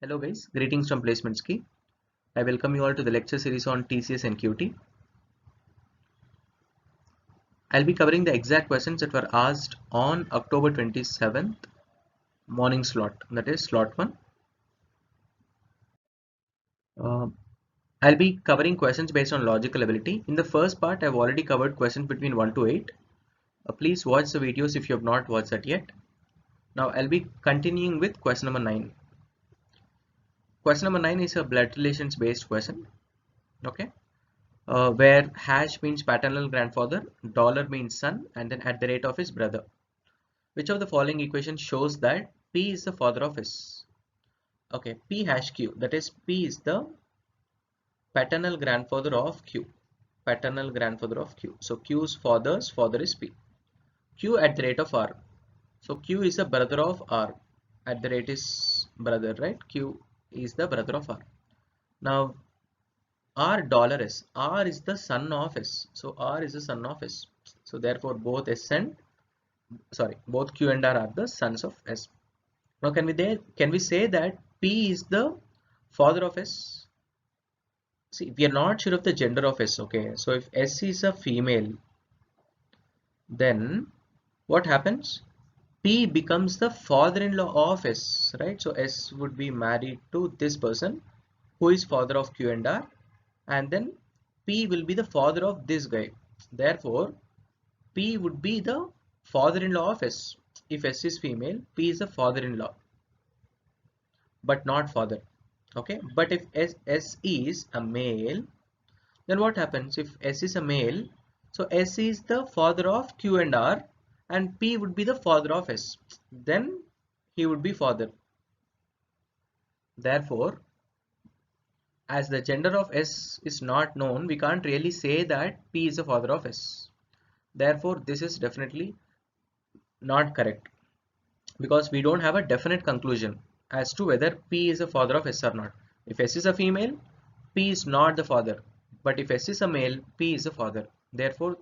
Hello guys, greetings from Placements Key. I welcome you all to the lecture series on TCS and QT. I'll be covering the exact questions that were asked on October 27th morning slot, that is slot 1. Uh, I'll be covering questions based on logical ability. In the first part, I've already covered questions between 1 to 8. Please watch the videos if you have not watched that yet. Now I'll be continuing with question number 9. Question number 9 is a blood relations based question. Okay. Where hash means paternal grandfather, dollar means son, and then at the rate of his brother. Which of the following equation shows that P is the father of S? Okay, P hash Q, that is P is the paternal grandfather of Q. Paternal grandfather of Q. So Q's father's father is P. Q at the rate of R. So Q is the brother of R. At the rate is brother, right? Q is the brother of R. Now R dollar S. R is the son of S. So R is the son of S. So therefore both both Q and R are the sons of S. Now can we say that P is the father of S? See, we are not sure of the gender of S. Okay, so if S is a female, then what happens? P becomes the father-in-law of S, right? So S would be married to this person who is father of Q and R, and then P will be the father of this guy. Therefore, P would be the father-in-law of S. If S is female, P is the father-in-law, but not father. Okay, but if S is a male, then what happens? If S is a male, so S is the father of Q and R, and P would be the father of S. Then he would be father. Therefore, as the gender of S is not known, we can't really say that P is the father of S. Therefore, this is definitely not correct because we don't have a definite conclusion as to whether P is the father of S or not. If S is a female, P is not the father, but if S is a male, P is the father. Therefore,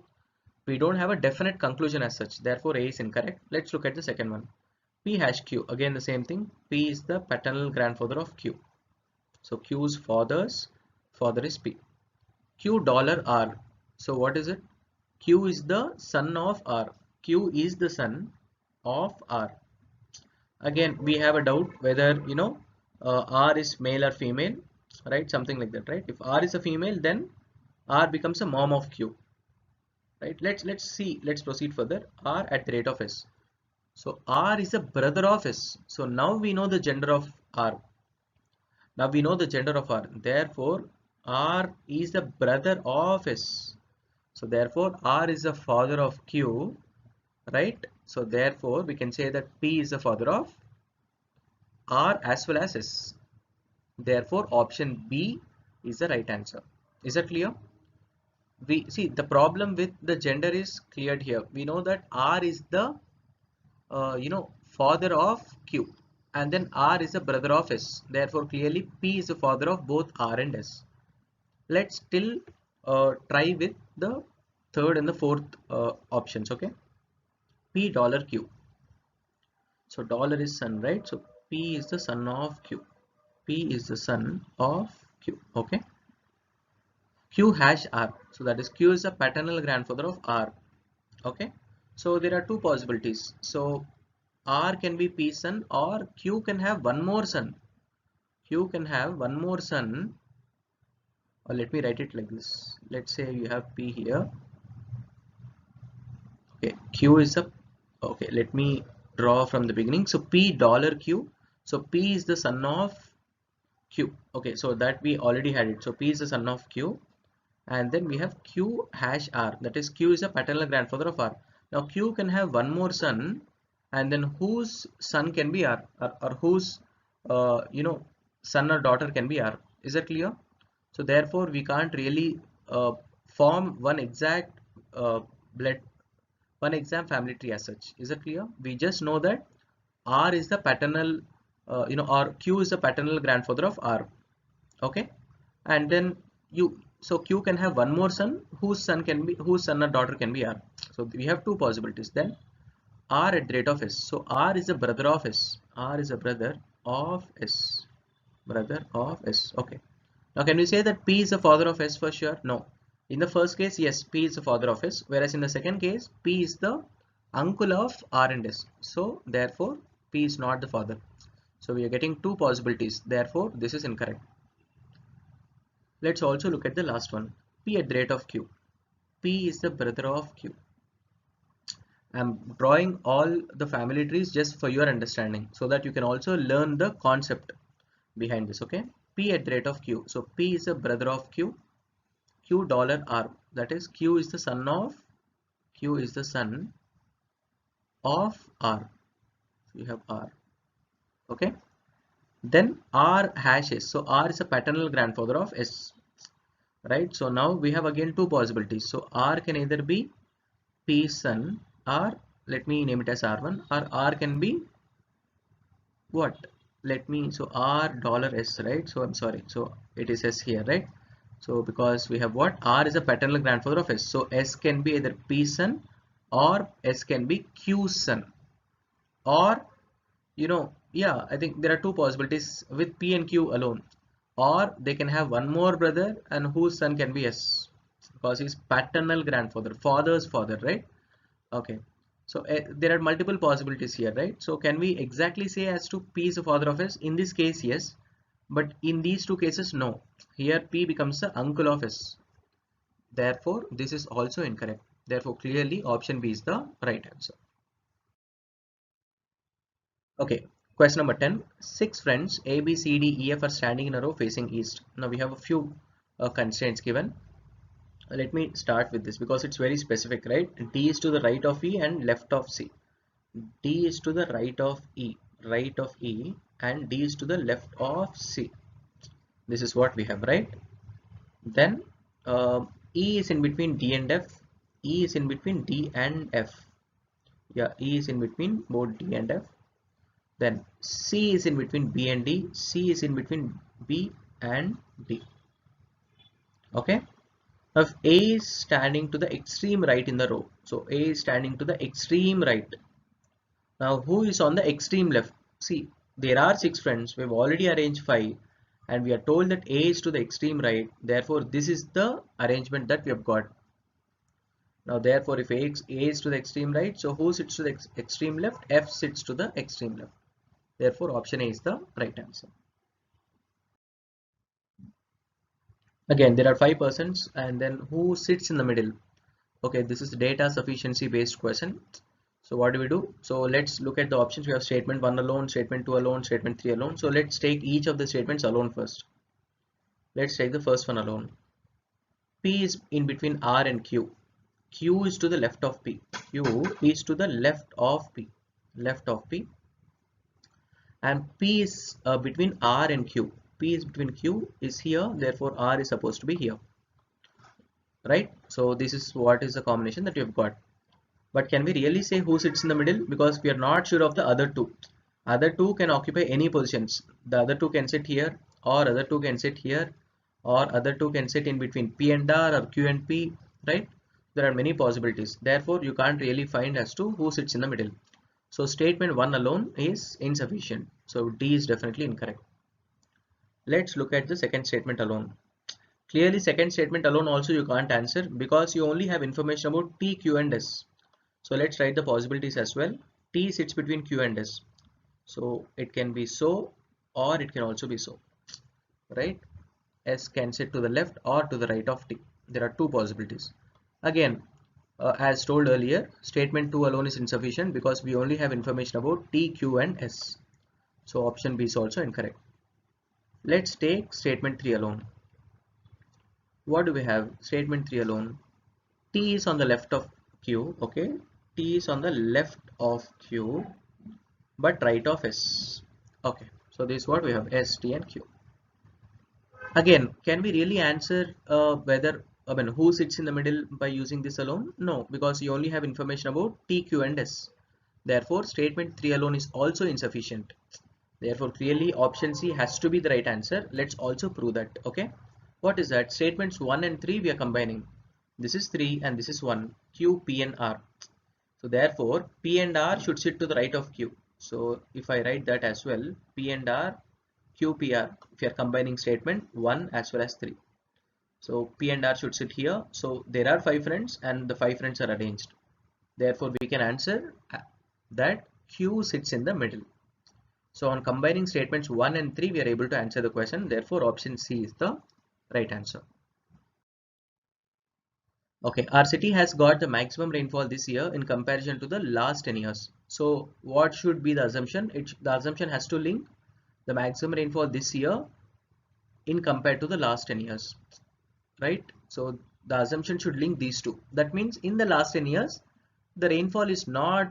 we don't have a definite conclusion as such. Therefore, A is incorrect. Let's look at the second one. P hash Q. Again, the same thing. P is the paternal grandfather of Q. So Q's father is P. Q dollar R. So what is it? Q is the son of R. Q is the son of R. Again, we have a doubt whether R is male or female, right? Something like that, right? If R is a female, then R becomes a mom of Q, right? Let's proceed further. R at the rate of S. So R is a brother of S. So now we know the gender of R. Now we know the gender of R. Therefore, R is the brother of S. So therefore, R is the father of Q, right? So therefore, we can say that P is the father of R as well as S. Therefore, option B is the right answer. Is that clear? We see the problem with the gender is cleared here. We know that R is the father of Q, and then R is a brother of S. Therefore, clearly P is the father of both R and S. Let's still try with the third and the fourth options. Okay, P dollar Q. So dollar is son, right? So P is the son of Q. P is the son of Q. Okay. Q hash R. So that is Q is the paternal grandfather of R. Okay. So there are two possibilities. So R can be P son or Q can have one more son. Q can have one more son. Or let me write it like this. Let's say you have P here. Okay. Q is a. Okay. Let me draw from the beginning. So P dollar Q. So P is the son of Q. Okay. So that we already had it. So P is the son of Q. And then we have Q hash R, that is Q is a paternal grandfather of R. Now Q can have one more son, and then whose son can be R, or whose son or daughter can be R. Is that clear? So therefore we can't really form uh, blood one exam family tree as such. Is that clear? We just know that R is the paternal or Q is the paternal grandfather of R. Okay, and then so Q can have one more son whose son or daughter can be R. So we have two possibilities. Then R at the rate of S. So R is a brother of S. R is a brother of S. brother of S. Okay. Now can we say that P is the father of S for sure? No. In the first case, yes, P is the father of S, whereas in the second case, P is the uncle of R and S. So therefore, P is not the father. So we are getting two possibilities. Therefore, this is incorrect. Let's also look at the last one. P at the rate of Q. P is the brother of Q. I'm drawing all the family trees just for your understanding so that you can also learn the concept behind this. Okay. P at the rate of Q. So P is a brother of Q. Q dollar R. That is Q is the son of R. So you have R. Okay. Then R hash S. So R is a paternal grandfather of S. Right. So now we have again two possibilities. So R can either be P son, or let me name it as R1, or R can be what? So R dollar S, right? So I'm sorry. So it is S here, right? So because we have what? R is a paternal grandfather of S. So S can be either P son or S can be Q son, or yeah, I think there are two possibilities with P and Q alone, or they can have one more brother and whose son can be S because he's paternal grandfather, father's father, right? Okay. So there are multiple possibilities here, right? So can we exactly say as to P is the father of S? In this case, yes. But in these two cases, no. Here P becomes the uncle of S. Therefore, this is also incorrect. Therefore, clearly option B is the right answer. Okay. Question number 10. Six friends A, B, C, D, E, F are standing in a row facing east. Now we have a few constraints given. Let me start with this because it's very specific, right? D is to the right of E and left of C. D is to the right of E, and D is to the left of C. This is what we have, right? Then E is in between D and F. E is in between D and F. Yeah, E is in between both D and F. Then C is in between B and D. C is in between B and D. Okay. Now if A is standing to the extreme right in the row, so A is standing to the extreme right. Now, who is on the extreme left? See, there are six friends. We've already arranged five, and we are told that A is to the extreme right. Therefore, this is the arrangement that we have got. Now, therefore, if A is to the extreme right, so who sits to the extreme left? F sits to the extreme left. Therefore, option A is the right answer. Again, there are five persons, and then who sits in the middle? Okay, this is data sufficiency based question. So what do we do? So let's look at the options. We have statement 1 alone, statement 2 alone, statement 3 alone. So let's take each of the statements alone first. Let's take the first one alone. P is in between R and Q. Q is to the left of P. Q is to the left of P. And P is between R and Q. P is between Q is here. Therefore, R is supposed to be here. Right? So this is what is the combination that we have got. But can we really say who sits in the middle? Because we are not sure of the other two. Other two can occupy any positions. The other two can sit here, or other two can sit here, or other two can sit in between P and R or Q and P, right? There are many possibilities. Therefore, you can't really find as to who sits in the middle. So statement 1 alone is insufficient. So D is definitely incorrect. Let's look at the second statement alone. Clearly, second statement alone also you can't answer because you only have information about T, Q and S. So let's write the possibilities as well. T sits between Q and S. So it can be so, or it can also be so, right? S can sit to the left or to the right of T. There are two possibilities. Again, as told earlier, statement 2 alone is insufficient because we only have information about T, Q and S. So option B is also incorrect. Let's take statement 3 alone. What do we have? Statement 3 alone. T is on the left of Q, okay? T is on the left of Q but right of S. Okay, so this is what we have, S, T and Q. Again, can we really answer who sits in the middle by using this alone? No, because you only have information about T, Q and S. Therefore, statement 3 alone is also insufficient. Therefore, clearly option C has to be the right answer. Let's also prove that, okay? What is that? Statements 1 and 3 we are combining. This is 3 and this is 1, Q, P and R. So therefore, P and R should sit to the right of Q. So if I write that as well, P and R QPR if you are combining statement 1 as well as 3. So P and R should sit here. So there are 5 friends and the 5 friends are arranged. Therefore, we can answer that Q sits in the middle. So on combining statements 1 and 3, we are able to answer the question. Therefore, option C is the right answer. Okay, our city has got the maximum rainfall this year in comparison to the last 10 years. So what should be the assumption? The assumption has to link the maximum rainfall this year in compared to the last 10 years, right? So the assumption should link these two. That means in the last 10 years, the rainfall is not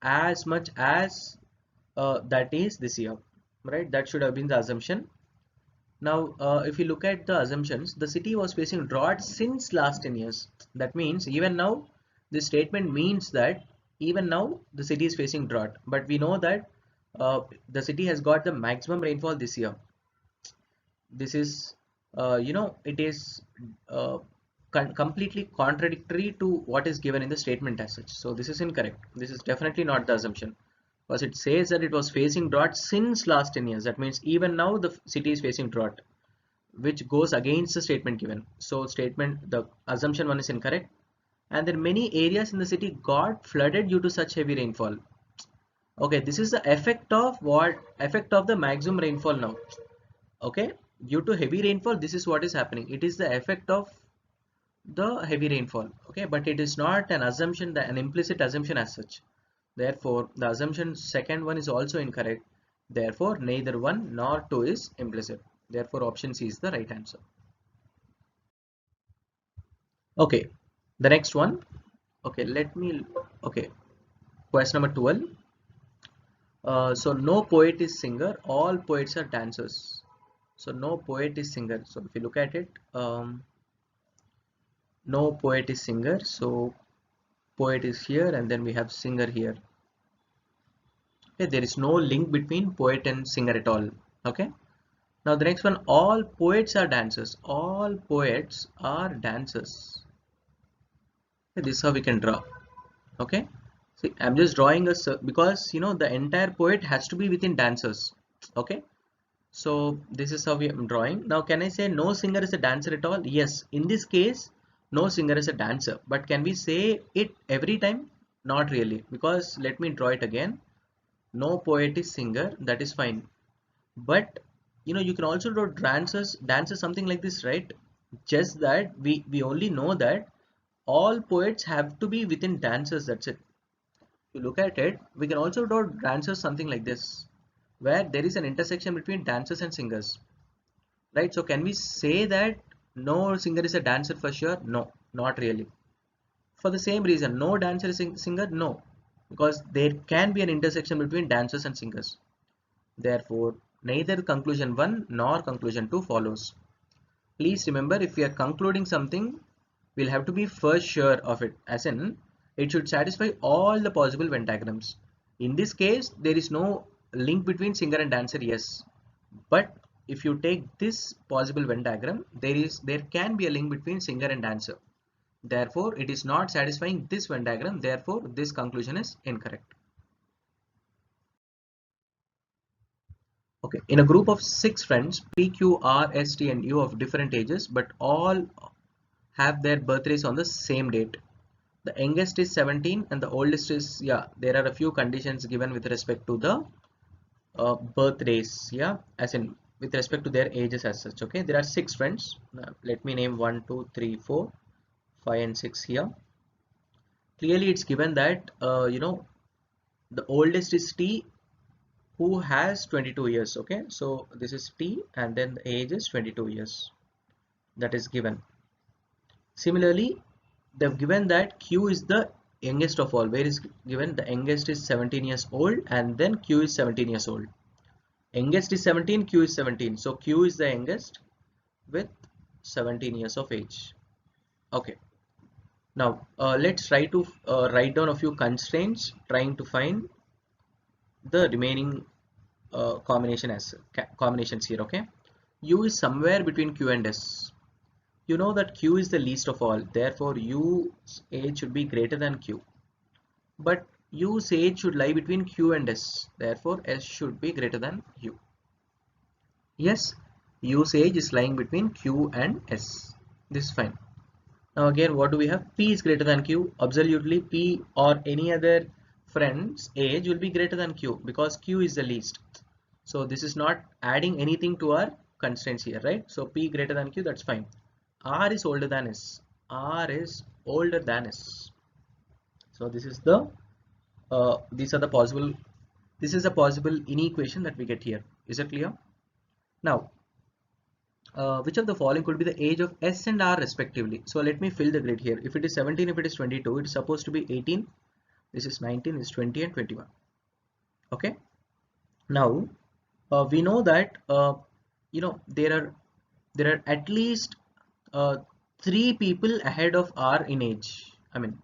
as much as that is this year, right? That should have been the assumption. Now, if you look at the assumptions, the city was facing drought since last 10 years. That means even now, this statement means that even now the city is facing drought. But we know that the city has got the maximum rainfall this year. This is, it is completely contradictory to what is given in the statement as such. So this is incorrect. This is definitely not the assumption. Because it says that it was facing drought since last 10 years. That means even now the city is facing drought, which goes against the statement given. So the assumption 1 is incorrect. And then many areas in the city got flooded due to such heavy rainfall. Okay, this is the effect of what? Effect of the maximum rainfall now. Okay, due to heavy rainfall, this is what is happening. It is the effect of the heavy rainfall. Okay, but it is not an assumption, an implicit assumption as such. Therefore, the assumption second one is also incorrect. Therefore, neither 1 nor 2 is implicit. Therefore, option C is the right answer. Okay, the next one. Okay, okay, question number 12. So no poet is singer, all poets are dancers. So no poet is singer. So if you look at it, no poet is singer. So poet is here and then we have singer here. Okay, there is no link between poet and singer at all. Okay. Now the next one, all poets are dancers. All poets are dancers. Okay, this is how we can draw. Okay. See, I'm just drawing a because the entire poet has to be within dancers. Okay. So this is how we am drawing. Now can I say no singer is a dancer at all? Yes. In this case, no singer is a dancer. But can we say it every time? Not really. Because let me draw it again. No poet is singer. That is fine. But you can also draw dancers something like this, right? Just that we only know that all poets have to be within dancers. That's it. If you look at it, we can also draw dancers something like this, where there is an intersection between dancers and singers, right? So can we say that no singer is a dancer for sure? No, not really. For the same reason, no dancer is a singer. No, because there can be an intersection between dancers and singers. Therefore, neither conclusion 1 nor conclusion 2 follows. Please remember, if we are concluding something, we'll have to be first sure of it, as in it should satisfy all the possible Venn diagrams. In this case, there is no link between singer and dancer, yes. But if you take this possible Venn diagram, there can be a link between singer and dancer. Therefore, it is not satisfying this Venn diagram. Therefore, this conclusion is incorrect. Okay, in a group of 6 friends, P, Q, R, S, T and U of different ages, but all have their birthdays on the same date. The youngest is 17 and the oldest is, there are a few conditions given with respect to the birthdays, as in with respect to their ages as such. Okay, there are 6 friends. Now, let me name 1, 2, 3, 4, 5 and 6 here. Clearly it's given that, the oldest is T, who has 22 years. Okay, so this is T and then the age is 22 years. That is given. Similarly, they've given that Q is the youngest of all, where is given the youngest is 17 years old and then Q is 17 years old. Youngest is 17, Q is 17. So Q is the youngest with 17 years of age. Okay. Now let's try to write down a few constraints trying to find the remaining combinations here. Okay, U is somewhere between Q and S. You know that Q is the least of all, therefore U's age should be greater than Q. But U's age should lie between Q and S, therefore S should be greater than U. Yes, usage is lying between Q and S. This is fine. Now again, what do we have? P is greater than Q. Absolutely, P or any other friend's age will be greater than Q because Q is the least. So this is not adding anything to our constraints here, right? So P greater than Q, that's fine. R is older than S. R is older than S. So this is the these are the possible. This is a possible inequation that we get here. Is it clear? Now, which of the following could be the age of S and R respectively? So let me fill the grid here. If it is 17, if it is 22, it is supposed to be 18. This is 19, this is 20 and 21. Okay. Now we know that there are at least uh, 3 people ahead of R in age. I mean,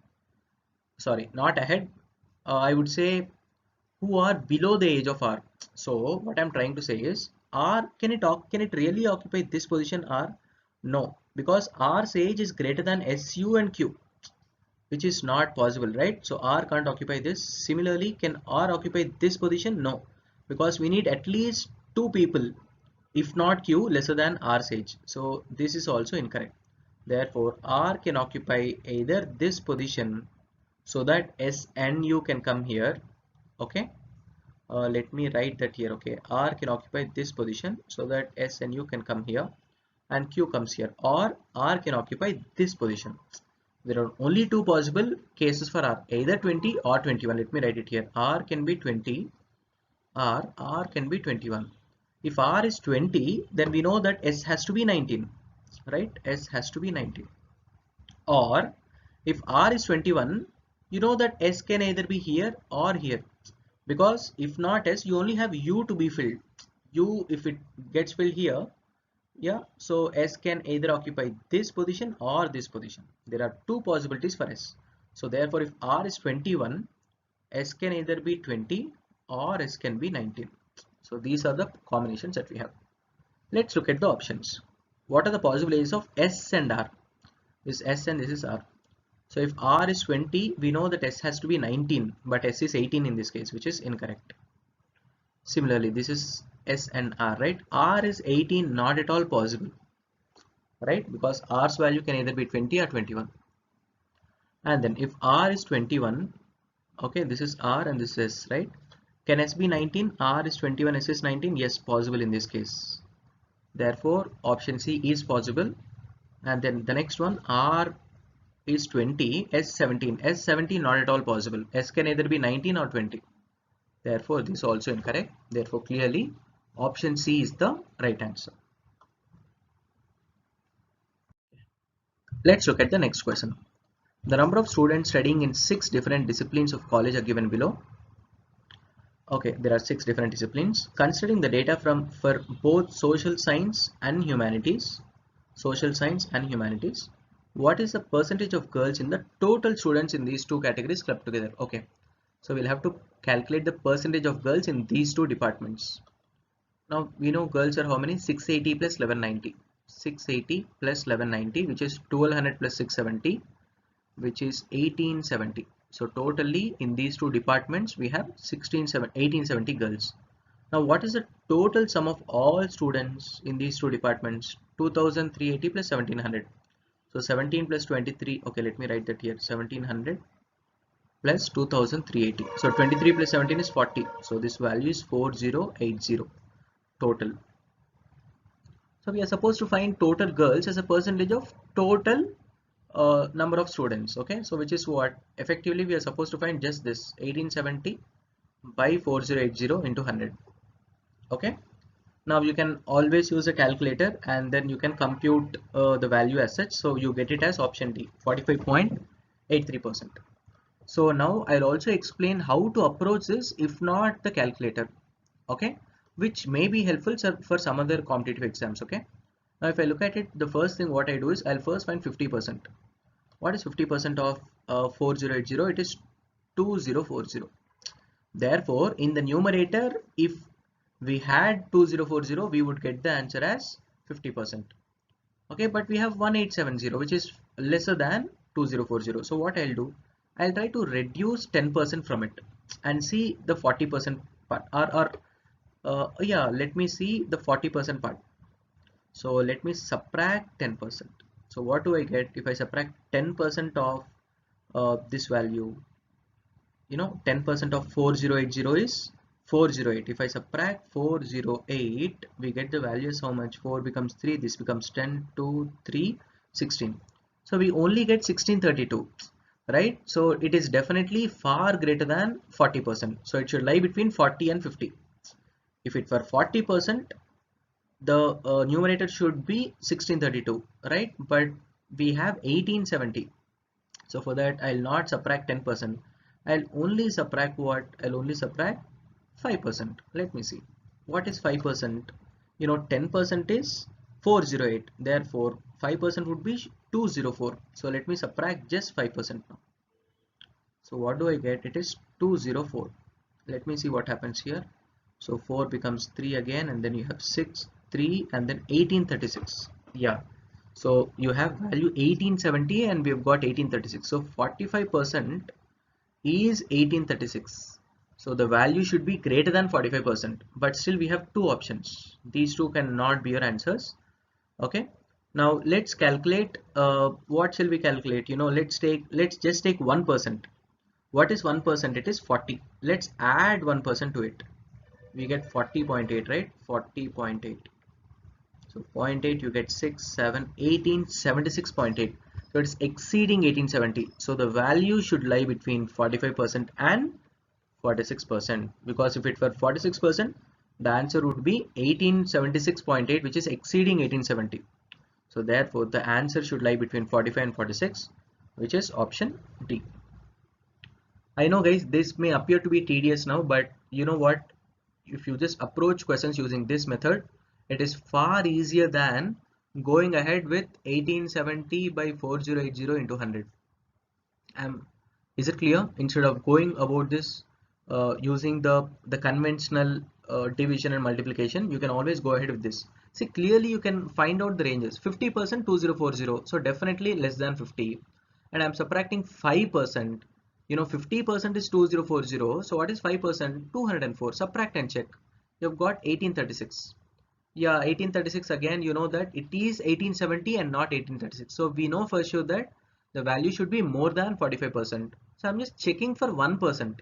sorry, not ahead. I would say who are below the age of R. So what I'm trying to say is R, can it really occupy this position R? No, because R's age is greater than SU and Q, which is not possible, right? So R can't occupy this. Similarly, can R occupy this position? No, because we need at least 2 people, if not Q, lesser than R's age. So this is also incorrect. Therefore, R can occupy either this position so that S and U can come here. Okay. Let me write that here. Okay, R can occupy this position so that S and U can come here and Q comes here, or R can occupy this position. There are only 2 possible cases for R, either 20 or 21. Let me write it here. R can be 20 or R can be 21. If R is 20, then we know that S has to be 19, right? S has to be 19. Or if R is 21, you know that S can either be here or here, because if not S, you only have U to be filled. U, if it gets filled here, yeah, so S can either occupy this position or this position. There are 2 possibilities for S. So therefore, if R is 21, S can either be 20 or S can be 19. So these are the combinations that we have. Let's look at the options. What are the possible ages of S and R? This is S and this is R. So if R is 20, we know that S has to be 19, but S is 18 in this case, which is incorrect. Similarly, this is S and R, right? R is 18, not at all possible, right? Because R's value can either be 20 or 21. And then if R is 21, okay, this is R and this is S, right? Can S be 19? R is 21, S is 19. Yes, possible in this case. Therefore, option C is possible. And then the next one, R is 20, S 17. S 17 not at all possible. S can either be 19 or 20. Therefore, this is also incorrect. Therefore, clearly option C is the right answer. Let's look at the next question. The number of students studying in 6 different disciplines of college are given below. Okay, there are 6 different disciplines. Considering the data for both social science and humanities, what is the percentage of girls in the total students in these 2 categories clubbed together? Okay, so we'll have to calculate the percentage of girls in these 2 departments. Now we know girls are how many? 680 plus 1190. 680 plus 1190, which is 1200 plus 670, which is 1870. So totally in these 2 departments we have 1870 girls. Now what is the total sum of all students in these 2 departments? 2380 plus 1700. So 17 plus 23. Okay, let me write that here. 1700 plus 2380. So 23 plus 17 is 40. So this value is 4080 total. So we are supposed to find total girls as a percentage of total number of students. Okay, so which is what? Effectively we are supposed to find just this 1870 by 4080 into 100. Okay, now you can always use a calculator and then you can compute the value as such. So you get it as option D, 45.83%. So now I'll also explain how to approach this if not the calculator. Okay, which may be helpful for some other competitive exams. Okay, now if I look at it, the first thing what I do is I'll first find 50%. What is 50% of 4080? It is 2040. Therefore, in the numerator, if we had 2040, we would get the answer as 50%. Okay, but we have 1870, which is lesser than 2040. So what I'll do, I'll try to reduce 10% from it and see the 40% part, or Yeah, let me see the 40% part. So let me subtract 10%. So what do I get if I subtract 10% of this value? 10% of 4080 is 408. If I subtract 408, we get the value as how much? 4 becomes 3, this becomes 10, 2, 3, 16. So we only get 1632, right? So it is definitely far greater than 40%. So it should lie between 40 and 50. If it were 40%, the numerator should be 1632, right? But we have 1870. So for that, I'll not subtract 10%. I'll only subtract what? I'll only subtract 5%. Let me see. What is 5%? 10% is 408. Therefore, 5% would be 204. So let me subtract just 5% now. So what do I get? It is 204. Let me see what happens here. So 4 becomes 3 again, and then you have 6, 3, and then 1836. Yeah. So you have value 1870 and we've got 1836. So 45% is 1836. So the value should be greater than 45%, but still we have two options. These two cannot be your answers. Okay. Now let's calculate. What shall we calculate? Let's just take 1%. What is 1%? It is 40. Let's add 1% to it. We get 40.8, right? 40.8. So 0.8, you get 6, 7, 1876.8. So it's exceeding 1870. So the value should lie between 45% and 46%. Because if it were 46%, the answer would be 1876.8, which is exceeding 1870. So therefore, the answer should lie between 45 and 46, which is option D. I know guys, this may appear to be tedious now, but you know what? If you just approach questions using this method, it is far easier than going ahead with 1870 by 4080 into 100. Is it clear? Instead of going about this using the conventional division and multiplication, you can always go ahead with this. See, clearly you can find out the ranges. 50% 2040, so definitely less than 50. And I'm subtracting 5%. 50% is 2040. So what is 5%? 204. Subtract and check. You've got 1836. Yeah, 1836 again, you know that it is 1870 and not 1836. So we know for sure that the value should be more than 45%. So I'm just checking for 1%.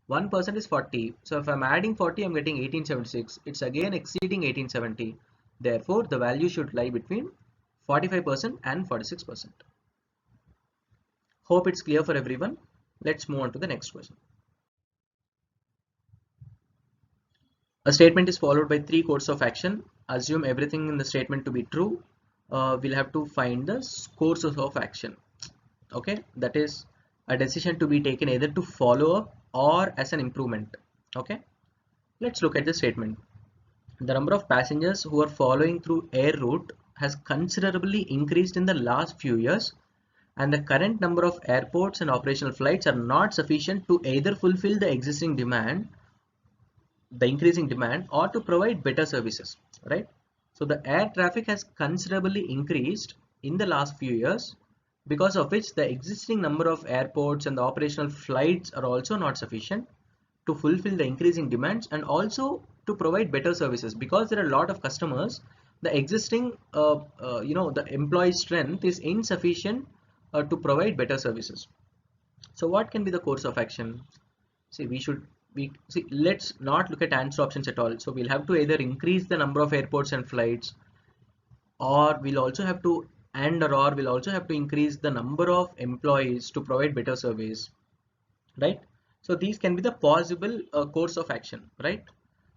1% is 40. So if I'm adding 40, I'm getting 1876. It's again exceeding 1870. Therefore, the value should lie between 45% and 46%. Hope it's clear for everyone. Let's move on to the next question. A statement is followed by three courses of action. Assume everything in the statement to be true. We'll have to find the courses of action. Okay, that is a decision to be taken either to follow up or as an improvement. Okay, let's look at the statement. The number of passengers who are following through air route has considerably increased in the last few years, and the current number of airports and operational flights are not sufficient to either fulfill the increasing demand or to provide better services, right? So the air traffic has considerably increased in the last few years, because of which the existing number of airports and the operational flights are also not sufficient to fulfill the increasing demands and also to provide better services, because there are a lot of customers. The existing the employee strength is insufficient to provide better services. So what can be the course of action? See, let's not look at answer options at all. So we'll have to either increase the number of airports and flights, or we'll also have to increase the number of employees to provide better service, right? So these can be the possible course of action, right?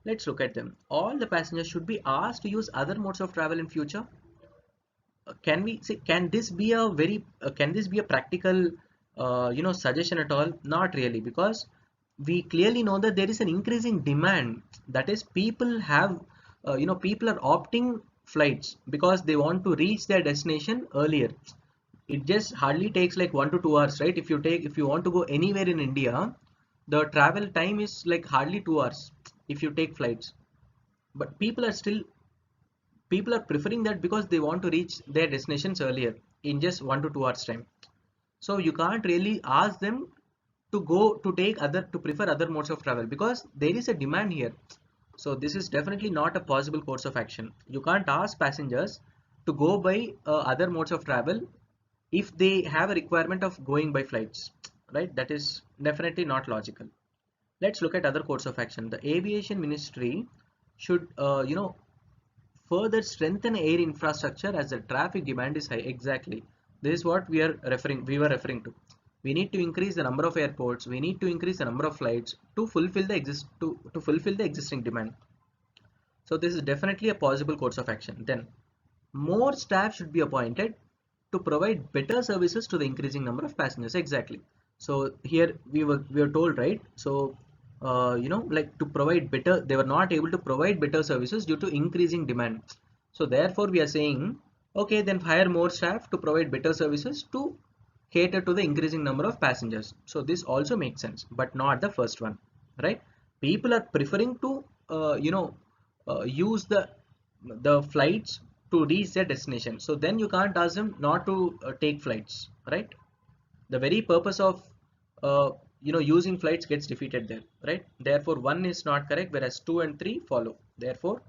Let's look at them. All the passengers should be asked to use other modes of travel in future. Can this be a practical suggestion at all? Not really, because we clearly know that there is an increasing demand. That is, people are opting flights because they want to reach their destination earlier. It just hardly takes like 1 to 2 hours, right? If you want to go anywhere in India, the travel time is like hardly 2 hours if you take flights. But people are preferring that because they want to reach their destinations earlier in just 1 to 2 hours time. So you can't really ask them to prefer other modes of travel, because there is a demand here. So this is definitely not a possible course of action. You can't ask passengers to go by other modes of travel if they have a requirement of going by flights, right? That is definitely not logical. Let's look at other course of action. The aviation ministry should, further strengthen air infrastructure as the traffic demand is high. Exactly. This is what we were referring to. We need to increase the number of airports. We need to increase the number of flights to fulfill to fulfill the existing demand. So this is definitely a possible course of action. Then more staff should be appointed to provide better services to the increasing number of passengers. Exactly. So here we were told, right? So like to provide better, they were not able to provide better services due to increasing demand. So therefore we are saying, okay, then hire more staff to provide better services to cater to the increasing number of passengers. So this also makes sense, but not the first one, right? People are preferring to use the flights to reach their destination. So then you can't ask them not to take flights, right? The very purpose of uh, using flights gets defeated there, right? Therefore one is not correct, whereas 2 and 3 follow. Therefore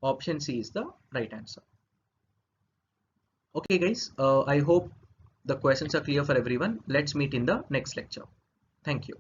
option C is the right answer. Okay guys, I hope the questions are clear for everyone. Let's meet in the next lecture. Thank you.